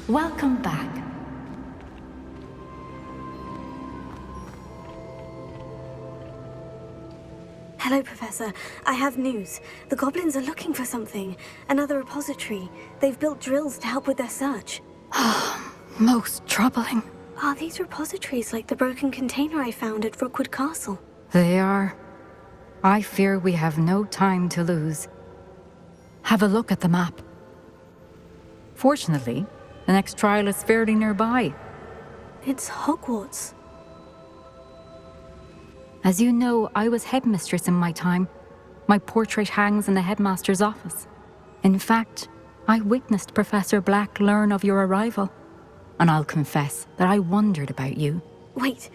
Welcome back. Hello, Professor. I have news. The goblins are looking for something. Another repository. They've built drills to help with their search. Most troubling. Are these repositories like the broken container I found at Rookwood Castle? They are. I fear we have no time to lose. Have a look at the map. Fortunately, the next trial is fairly nearby. It's Hogwarts. As you know, I was headmistress in my time. My portrait hangs in the headmaster's office. In fact, I witnessed Professor Black learn of your arrival. And I'll confess that I wondered about you. Wait,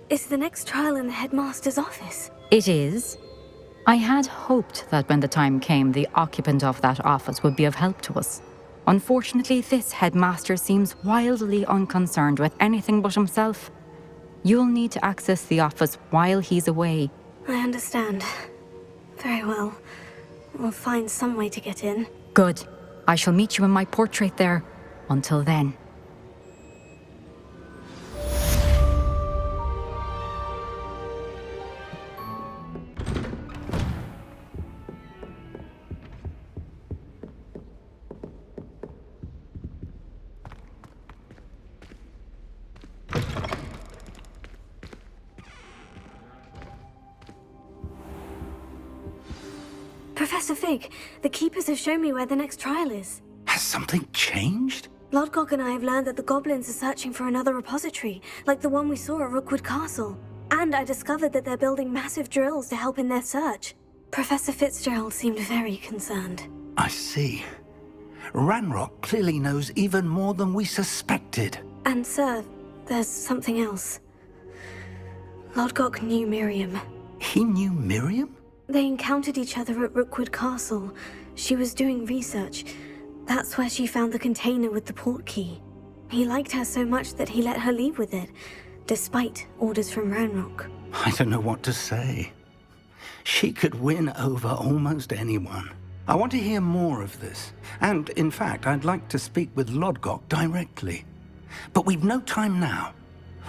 is the next trial in the headmaster's office? It is. I had hoped that when the time came, the occupant of that office would be of help to us. Unfortunately, this headmaster seems wildly unconcerned with anything but himself. You'll need to access the office while he's away. I understand. Very well. We'll find some way to get in. Good. I shall meet you in my portrait there. Until then. Professor Fig, the Keepers have shown me where the next trial is. Has something changed? Lodgok and I have learned that the goblins are searching for another repository, like the one we saw at Rookwood Castle. And I discovered that they're building massive drills to help in their search. Professor Fitzgerald seemed very concerned. I see. Ranrock clearly knows even more than we suspected. And sir, there's something else. Lodgok knew Miriam. He knew Miriam? They encountered each other at Rookwood Castle. She was doing research. That's where she found the container with the port key. He liked her so much that he let her leave with it, despite orders from Ranrock. I don't know what to say. She could win over almost anyone. I want to hear more of this. And, in fact, I'd like to speak with Lodgok directly. But we've no time now.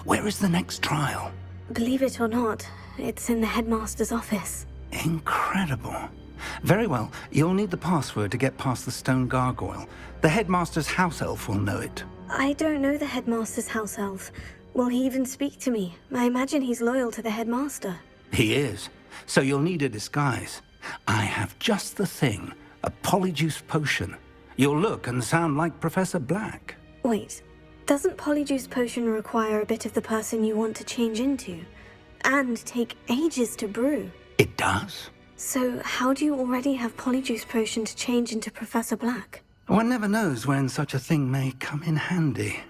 Where is the next trial? Believe it or not, it's in the headmaster's office. Incredible. Very well, you'll need the password to get past the stone gargoyle. The headmaster's house elf will know it. I don't know the headmaster's house elf. Will he even speak to me? I imagine he's loyal to the headmaster. He is. So you'll need a disguise. I have just the thing. A Polyjuice potion. You'll look and sound like Professor Black. Wait, doesn't Polyjuice potion require a bit of the person you want to change into? And take ages to brew? It does? So how do you already have Polyjuice potion to change into Professor Black? One never knows when such a thing may come in handy.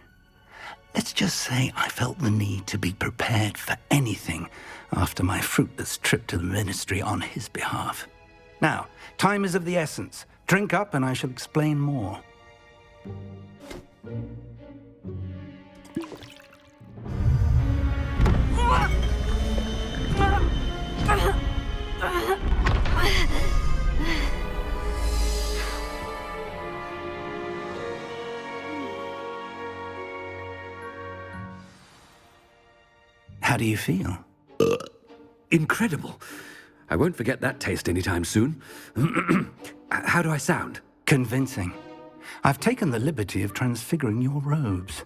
Let's just say I felt the need to be prepared for anything after my fruitless trip to the ministry on his behalf. Now, time is of the essence. Drink up and I shall explain more. How do you feel? Incredible. I won't forget that taste anytime soon. How do I sound? Convincing. I've taken the liberty of transfiguring your robes.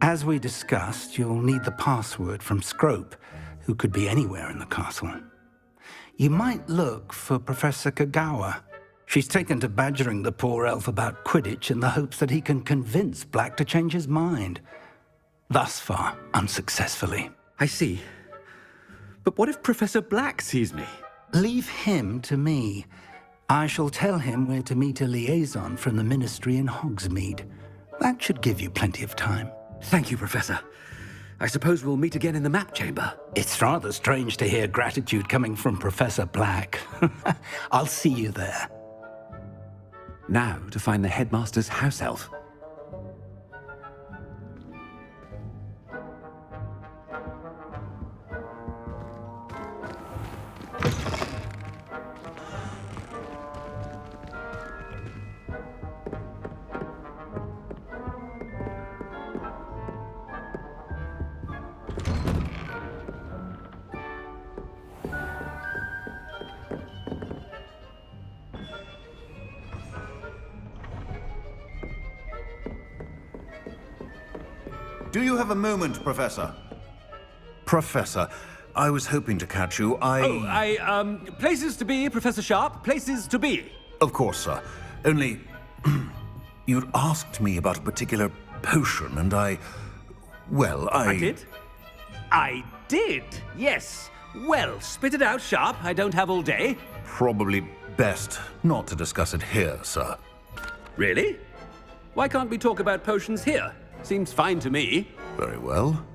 As we discussed, you'll need the password from Scrope, who could be anywhere in the castle. You might look for Professor Kagawa. She's taken to badgering the poor elf about Quidditch in the hopes that he can convince Black to change his mind. Thus far, unsuccessfully. I see. But what if Professor Black sees me? Leave him to me. I shall tell him where to meet a liaison from the ministry in Hogsmeade. That should give you plenty of time. Thank you, Professor. I suppose we'll meet again in the map chamber. It's rather strange to hear gratitude coming from Professor Black. I'll see you there. Now to find the headmaster's house elf. Do you have a moment, Professor? Professor, I was hoping to catch you. Places to be, Professor Sharp, places to be. Of course, sir. Only... you'd asked me about a particular potion, and I did? I did, yes. Well, spit it out, Sharp. I don't have all day. Probably best not to discuss it here, sir. Really? Why can't we talk about potions here? Seems fine to me. Very well.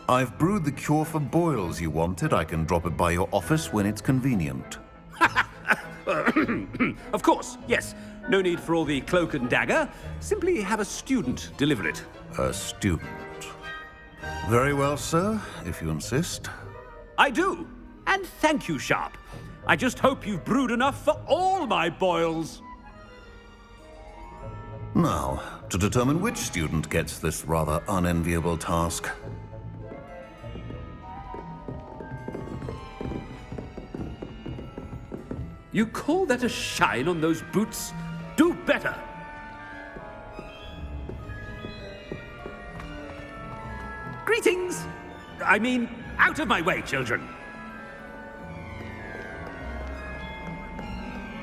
I've brewed the cure for boils you wanted. I can drop it by your office when it's convenient. Of course, yes. No need for all the cloak and dagger. Simply have a student deliver it. A student. Very well, sir, if you insist. I do. And thank you, Sharp. I just hope you've brewed enough for all my boils. Now, to determine which student gets this rather unenviable task. You call that a shine on those boots? Do better. Greetings. I mean, out of my way, children.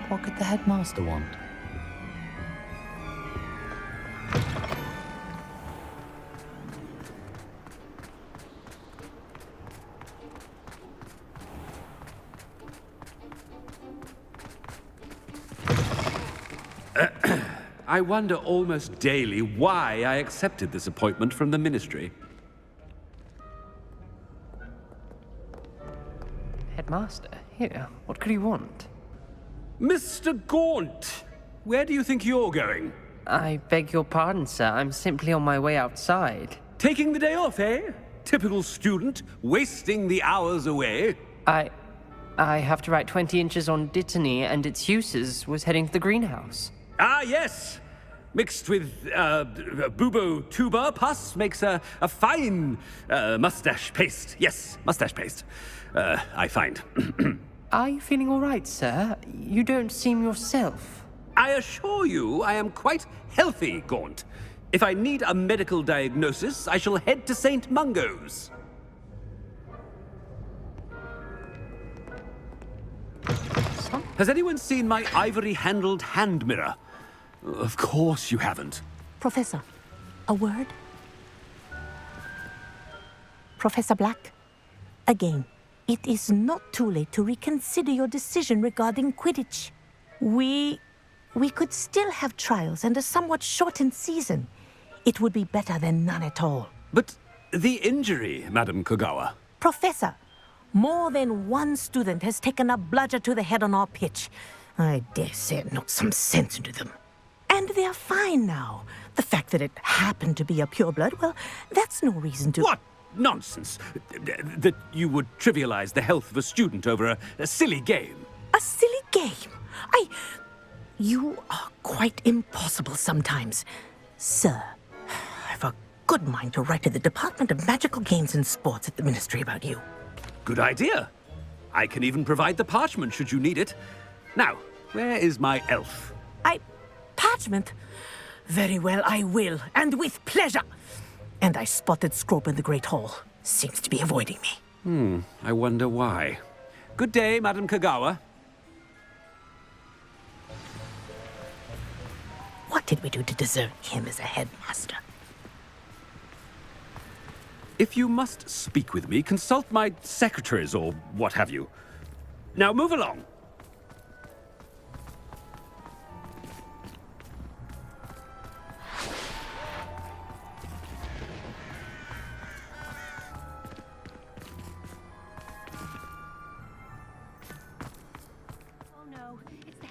What could the headmaster want? I wonder almost daily why I accepted this appointment from the Ministry. Headmaster? Here, what could he want? Mr. Gaunt, where do you think you're going? I beg your pardon, sir. I'm simply on my way outside. Taking the day off, eh? Typical student, wasting the hours away. I have to write 20 inches on Dittany and its uses. Was heading to the greenhouse. Ah, yes. Mixed with bubo tuber pus makes a fine mustache paste. Yes, mustache paste. I find. Are you feeling all right, sir? You don't seem yourself. I assure you I am quite healthy, Gaunt. If I need a medical diagnosis, I shall head to St. Mungo's. Has anyone seen my ivory-handled hand mirror? Of course you haven't. Professor, a word? Professor Black, again, it is not too late to reconsider your decision regarding Quidditch. We could still have trials and a somewhat shortened season. It would be better than none at all. But the injury, Madam Kogawa. Professor, more than one student has taken a bludger to the head on our pitch. I dare say it knocked some sense into them. And they're fine now. The fact that it happened to be a pureblood, well, that's no reason to... What nonsense! That you would trivialize the health of a student over a silly game. A silly game? You are quite impossible sometimes. Sir, I've a good mind to write to the Department of Magical Games and Sports at the Ministry about you. Good idea. I can even provide the parchment should you need it. Now, where is my elf? Parchment? Very well, I will, and with pleasure. And I spotted Scrope in the Great Hall. Seems to be avoiding me. I wonder why. Good day, Madam Kogawa. What did we do to deserve him as a headmaster? If you must speak with me, consult my secretaries or what have you. Now move along.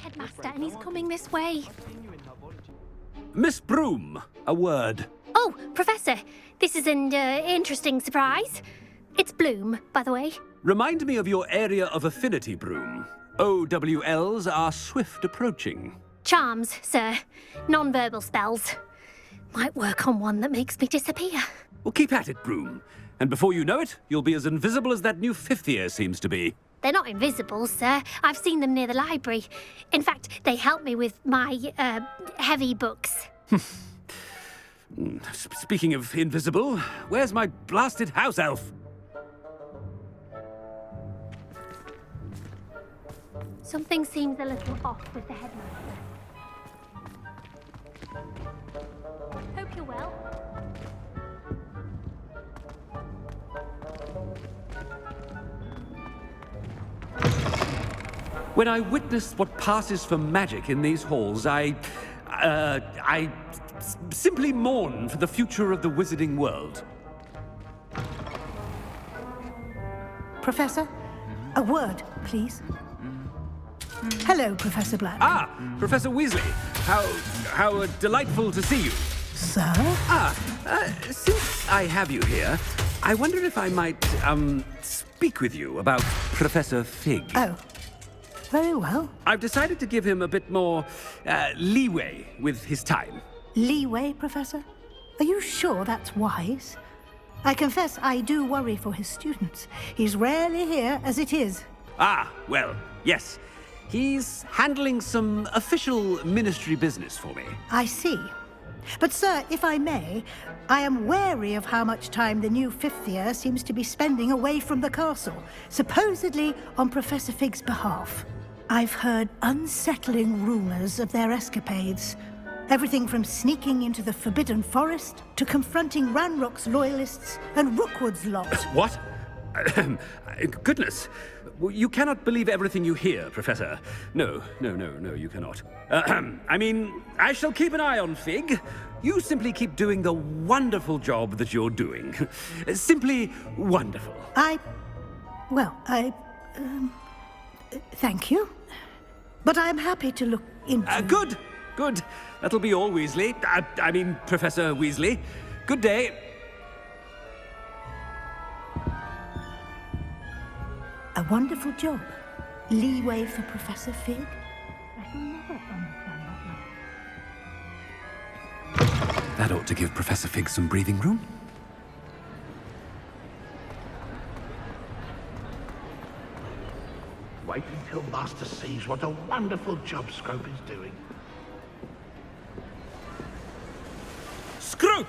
Headmaster, and he's coming this way. Miss Broom, a word. Oh, Professor, this is an interesting surprise. It's Bloom, by the way. Remind me of your area of affinity, Broom. OWLs are swift approaching. Charms, sir. Non-verbal spells. Might work on one that makes me disappear. Well, keep at it, Broom. And before you know it, you'll be as invisible as that new fifth year seems to be. They're not invisible, sir. I've seen them near the library. In fact, they help me with my, heavy books. Speaking of invisible, where's my blasted house elf? Something seems a little off with the headmaster. Hope you're well. When I witness what passes for magic in these halls, I simply mourn for the future of the wizarding world. Professor, a word, please. Hello, Professor Black. Ah, Professor Weasley. How delightful to see you. Sir? Since I have you here, I wonder if I might, speak with you about Professor Fig. Oh, very well. I've decided to give him a bit more, leeway with his time. Leeway, Professor? Are you sure that's wise? I confess I do worry for his students. He's rarely here as it is. Ah, well, yes. He's handling some official ministry business for me. I see. But, sir, if I may, I am wary of how much time the new fifth year seems to be spending away from the castle, supposedly on Professor Fig's behalf. I've heard unsettling rumors of their escapades. Everything from sneaking into the Forbidden Forest to confronting Ranrock's loyalists and Rookwood's lot. What? Goodness. You cannot believe everything you hear, Professor. No, you cannot. I mean, I shall keep an eye on Fig. You simply keep doing the wonderful job that you're doing. Simply wonderful. Thank you. But I'm happy to look into... Good. That'll be all, Weasley. I mean, Professor Weasley. Good day. A wonderful job. Leeway for Professor Fig. I shall never understand that. That ought to give Professor Fig some breathing room. Wait until Master sees what a wonderful job Scrope is doing. Scrope!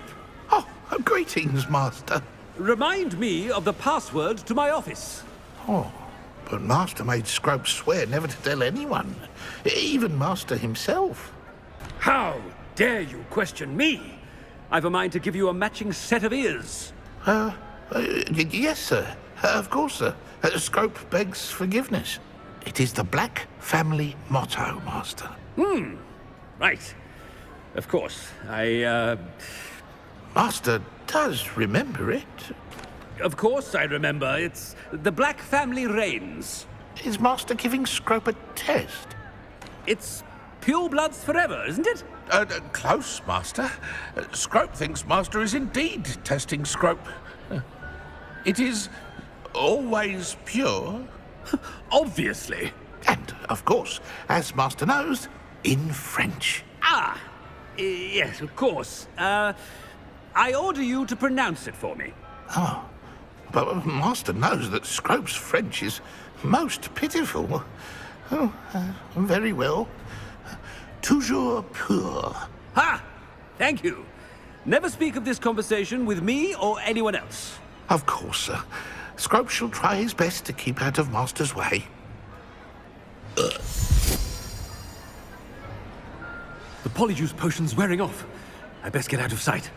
Oh, greetings, Master. Remind me of the password to my office. Oh, but Master made Scrope swear never to tell anyone, even Master himself. How dare you question me? I've a mind to give you a matching set of ears. Yes, sir. Of course, sir. Scrope begs forgiveness. It is the Black family motto, Master. Right. Of course. Master does remember it. Of course I remember. It's the Black family reigns. Is Master giving Scrope a test? It's pure bloods forever, isn't it? Close, Master. Scrope thinks Master is indeed testing Scrope. It is always pure. Obviously. And, of course, as Master knows, in French. Yes, of course. I order you to pronounce it for me. Oh, but Master knows that Scrope's French is most pitiful. Oh, very well. Toujours pur. Ha! Thank you. Never speak of this conversation with me or anyone else. Of course, sir. Scrope shall try his best to keep out of Master's way. The Polyjuice potion's wearing off. I best get out of sight.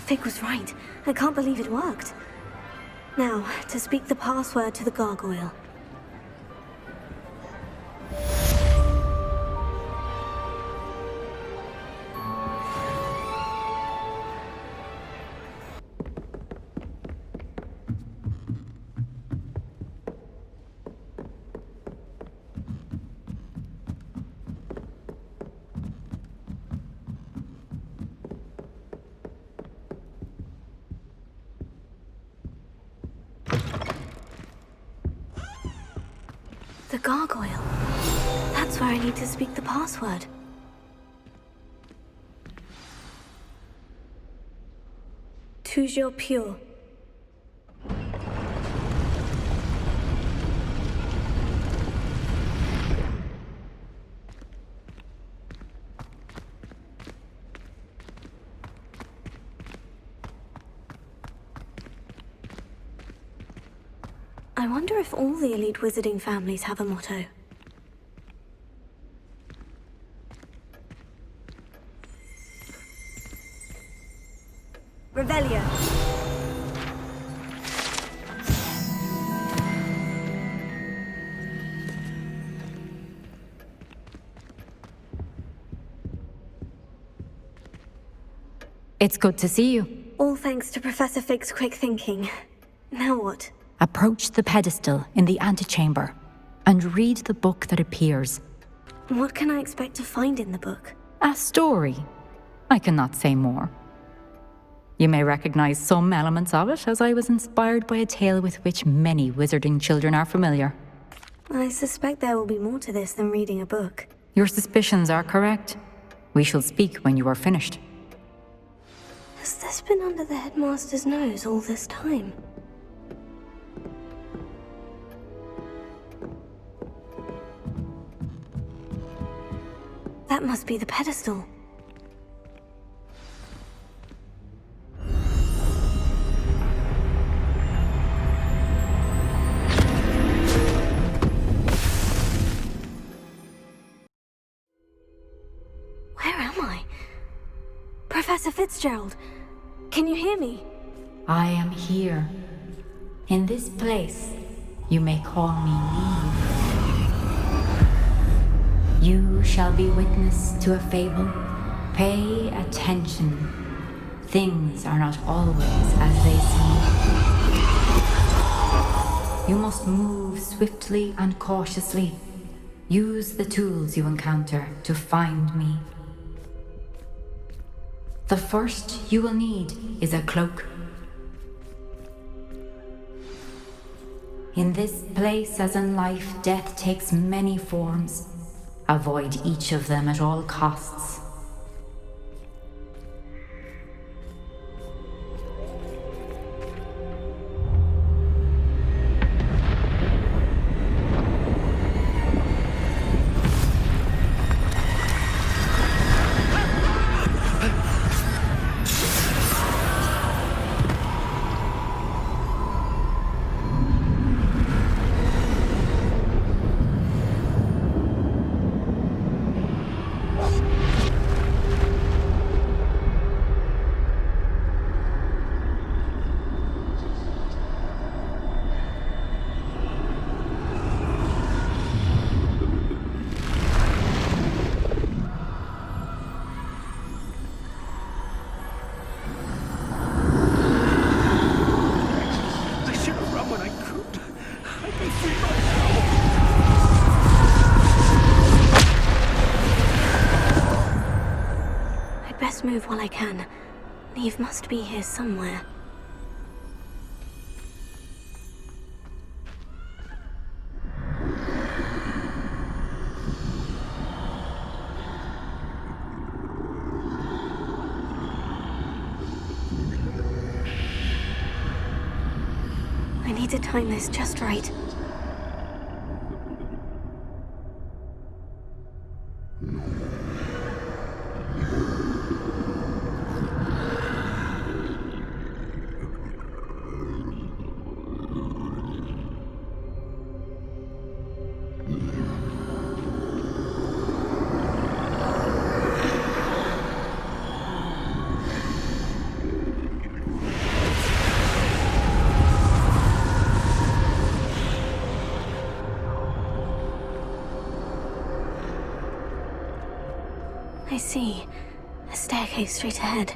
Fig was right. I can't believe it worked. Now, to speak the password to the gargoyle. The gargoyle. That's where I need to speak the password. Toujours pure. I wonder if all the elite wizarding families have a motto. Revelio. It's good to see you. All thanks to Professor Fig's quick thinking. Now what? Approach the pedestal in the antechamber and read the book that appears. What can I expect to find in the book? A story. I cannot say more. You may recognize some elements of it, as I was inspired by a tale with which many wizarding children are familiar. I suspect there will be more to this than reading a book. Your suspicions are correct. We shall speak when you are finished. Has this been under the headmaster's nose all this time? That must be the pedestal. Where am I? Professor Fitzgerald, can you hear me? I am here. In this place, you may call me Niamh. You shall be witness to a fable. Pay attention. Things are not always as they seem. You must move swiftly and cautiously. Use the tools you encounter to find me. The first you will need is a cloak. In this place, as in life, death takes many forms. Avoid each of them at all costs. Move while I can. Niamh must be here somewhere. I need to time this just right. I see. A staircase straight ahead.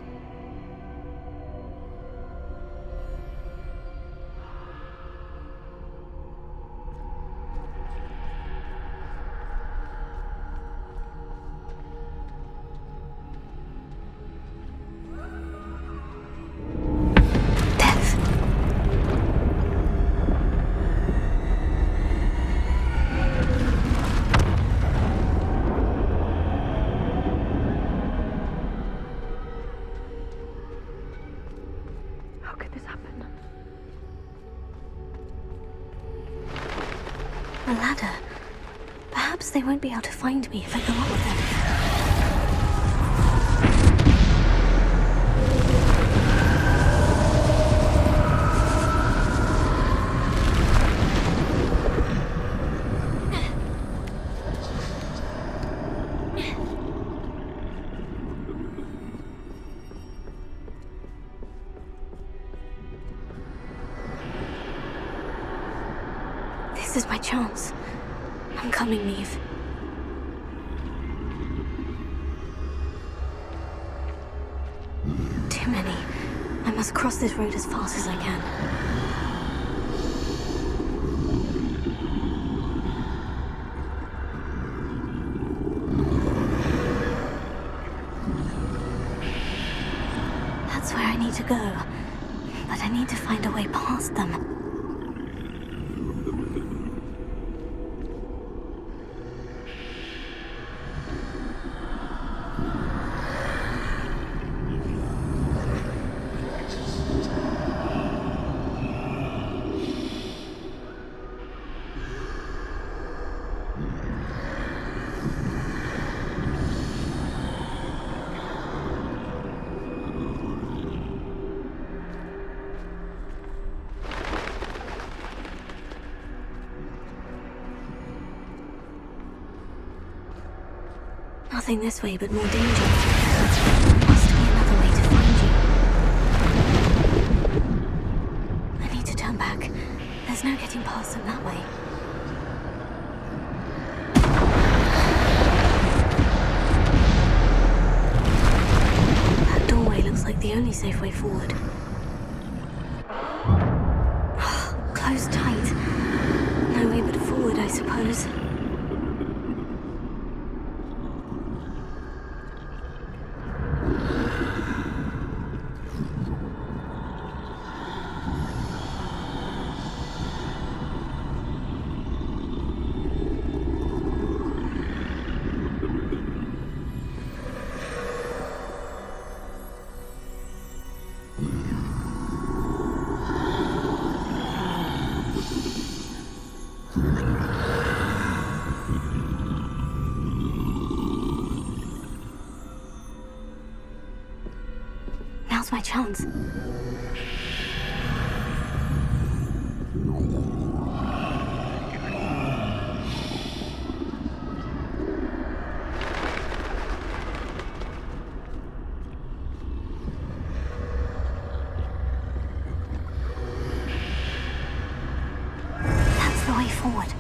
Death. A ladder. Perhaps they won't be able to find me if I go up them. This is my chance. I'm coming, Niamh. Too many. I must cross this road as fast as I can. That's where I need to go. But I need to find a way past them. Nothing this way but more danger. There must be another way to find you. I need to turn back. There's no getting past them that way. That doorway looks like the only safe way forward. Closed tight. No way but forward, I suppose. Now's my chance. That's the way forward.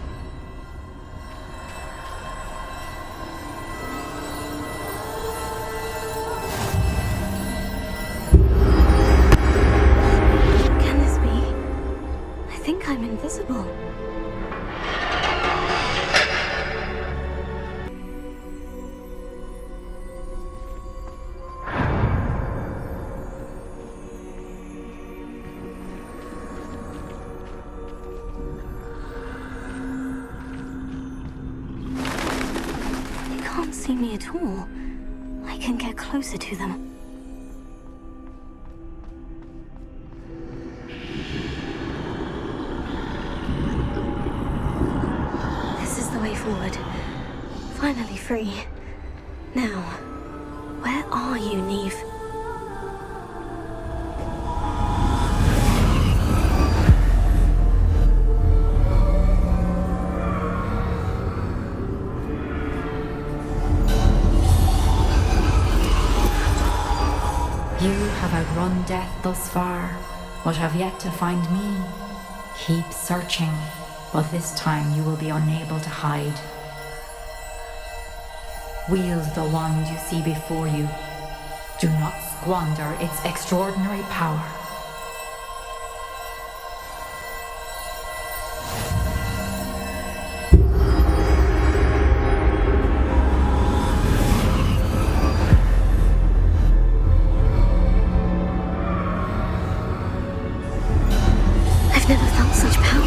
I'm invisible. They can't see me at all. I can get closer to them. Forward. Finally free. Now, where are you, Niamh? You have outrun death thus far, but have yet to find me. Keep searching, but this time you will be unable to hide. Wield the wand you see before you. Do not squander its extraordinary power. I've never felt such power.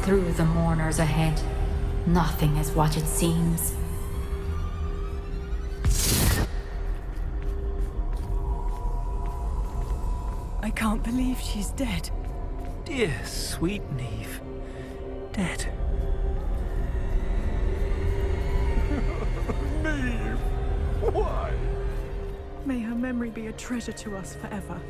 through the mourners ahead. Nothing is what it seems. I can't believe she's dead. Dear, sweet Niamh. Dead. Niamh! Why? May her memory be a treasure to us forever.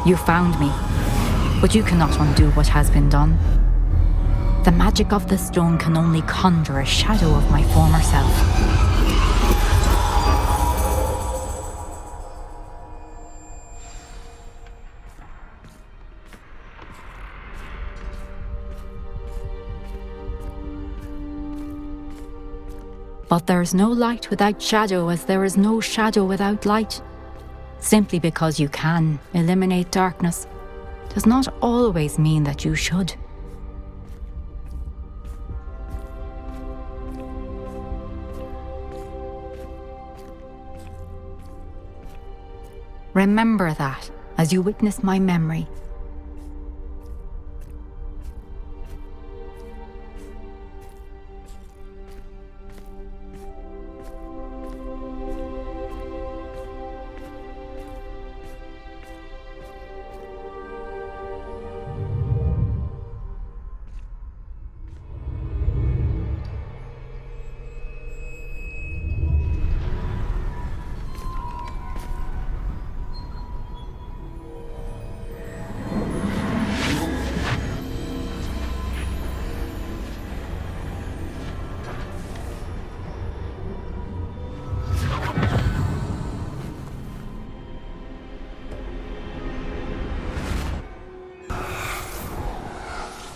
You found me, but you cannot undo what has been done. The magic of the stone can only conjure a shadow of my former self. But there is no light without shadow, as there is no shadow without light. Simply because you can eliminate darkness does not always mean that you should. Remember that as you witness my memory.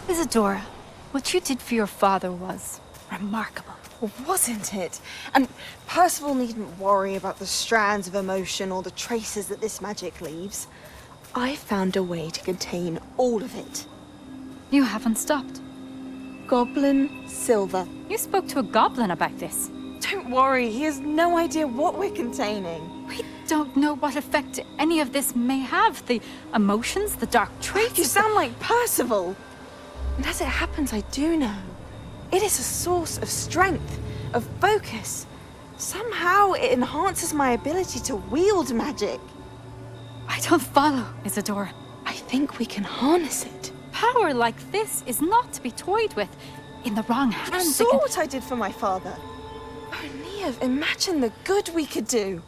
Isadora, what you did for your father was remarkable. Well, wasn't it? And Percival needn't worry about the strands of emotion or the traces that this magic leaves. I found a way to contain all of it. You haven't stopped. Goblin Silver. You spoke to a goblin about this. Don't worry, he has no idea what we're containing. We don't know what effect any of this may have. The emotions, the dark traits. You sound like Percival. And as it happens, I do know. It is a source of strength, of focus. Somehow it enhances my ability to wield magic. I don't follow, Isadora. I think we can harness it. Power like this is not to be toyed with. In the wrong You hands, saw what I did for my father. Oh, Niamh, imagine the good we could do.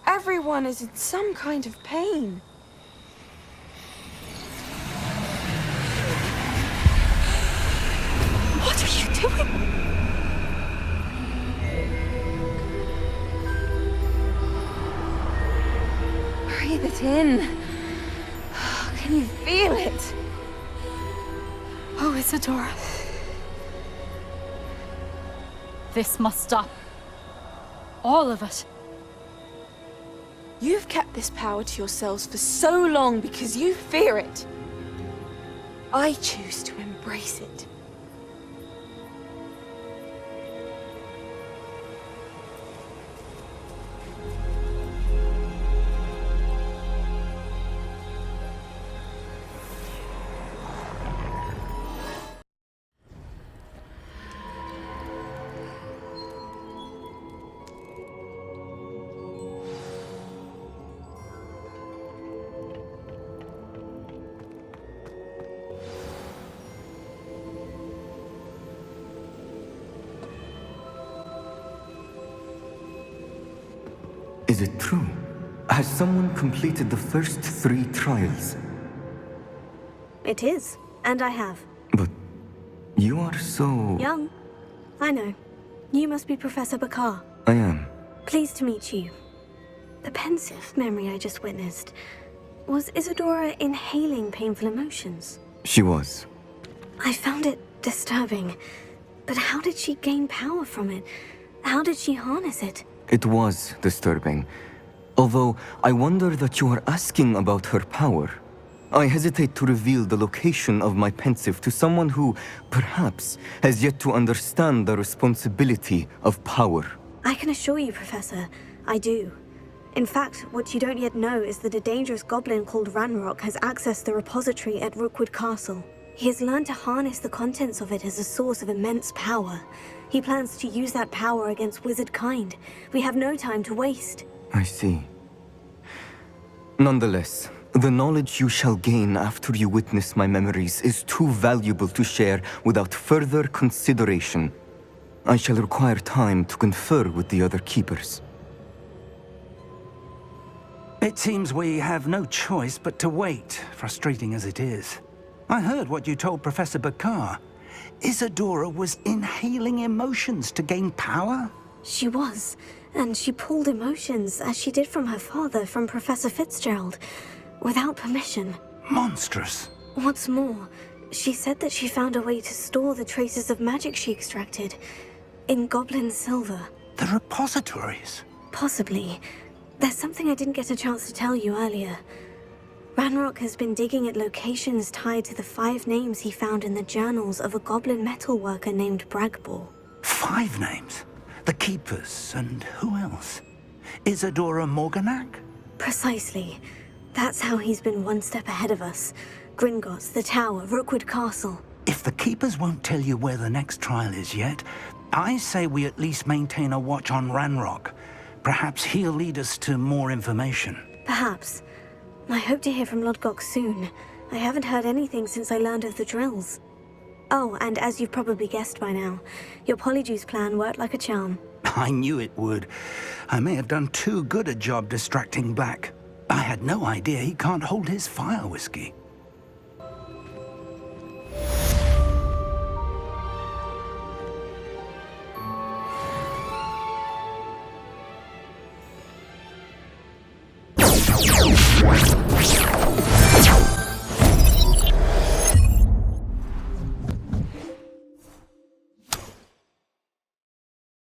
Everyone is in some kind of pain. What are you doing? Breathe it in. Can you feel it? Oh, Isadora. This must stop. All of it. You've kept this power to yourselves for so long because you fear it. I choose to embrace it. Is it true? Has someone completed the first 3 trials? It is, and I have. But you are so... Young. I know. You must be Professor Bakar. I am. Pleased to meet you. The pensive memory I just witnessed. Was Isadora inhaling painful emotions? She was. I found it disturbing. But how did she gain power from it? How did she harness it? It was disturbing. Although, I wonder that you are asking about her power. I hesitate to reveal the location of my pensive to someone who, perhaps, has yet to understand the responsibility of power. I can assure you, Professor, I do. In fact, what you don't yet know is that a dangerous goblin called Ranrock has accessed the repository at Rookwood Castle. He has learned to harness the contents of it as a source of immense power. He plans to use that power against wizard kind. We have no time to waste. I see. Nonetheless, the knowledge you shall gain after you witness my memories is too valuable to share without further consideration. I shall require time to confer with the other keepers. It seems we have no choice but to wait, frustrating as it is. I heard what you told Professor Bakar. Isadora was inhaling emotions to gain power? She was, and she pulled emotions, as she did from her father, from Professor Fitzgerald, without permission. Monstrous. What's more, she said that she found a way to store the traces of magic she extracted in goblin silver. The repositories? Possibly. There's something I didn't get a chance to tell you earlier. Ranrock has been digging at locations tied to the 5 names he found in the journals of a goblin metalworker named Bragbor. 5 names? The Keepers, and who else? Isadora Morganac? Precisely. That's how he's been one step ahead of us. Gringotts, the Tower, Rookwood Castle. If the Keepers won't tell you where the next trial is yet, I say we at least maintain a watch on Ranrock. Perhaps he'll lead us to more information. Perhaps. I hope to hear from Lodgok soon. I haven't heard anything since I learned of the drills. Oh, and as you've probably guessed by now, your Polyjuice plan worked like a charm. I knew it would. I may have done too good a job distracting Black. I had no idea he can't hold his fire whiskey.